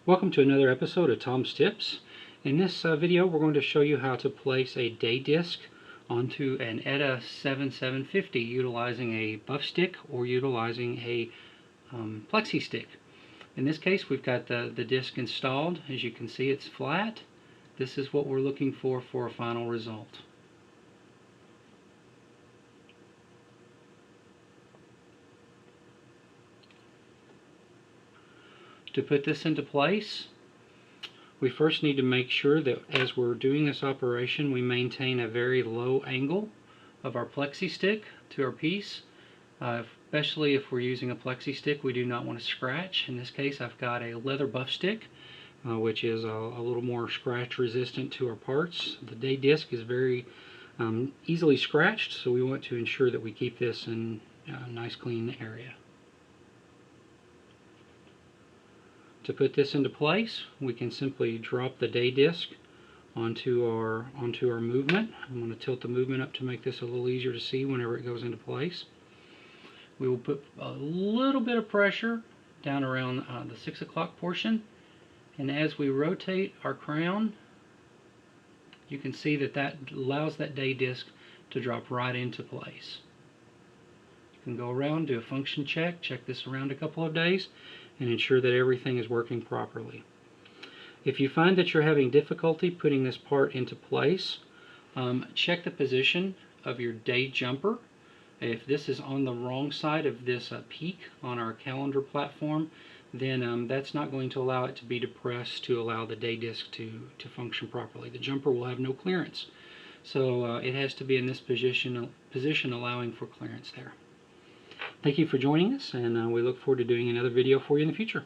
Welcome to another episode of Tom's Tips. In this video we're going to show you how to place a day disc onto an ETA 7750 utilizing a buff stick or utilizing a plexi stick. In this case we've got the disc installed. As you can see, it's flat. This is what we're looking for a final result. To put this into place, we first need to make sure that as we're doing this operation we maintain a very low angle of our plexi stick to our piece. Especially if we're using a plexi stick, we do not want to scratch. In this case I've got a leather buff stick which is a little more scratch resistant to our parts. The day disc is very easily scratched, so we want to ensure that we keep this in a nice clean area. To put this into place, we can simply drop the day disc onto our movement. I'm going to tilt the movement up to make this a little easier to see whenever it goes into place. We will put a little bit of pressure down around the 6 o'clock portion, and as we rotate our crown, you can see that allows that day disc to drop right into place. You can go around, do a function check this around a couple of days, and ensure that everything is working properly. If you find that you're having difficulty putting this part into place, check the position of your day jumper. If this is on the wrong side of this peak on our calendar platform, then that's not going to allow it to be depressed to allow the day disc to function properly. The jumper will have no clearance, so it has to be in this position allowing for clearance there. Thank you for joining us, and we look forward to doing another video for you in the future.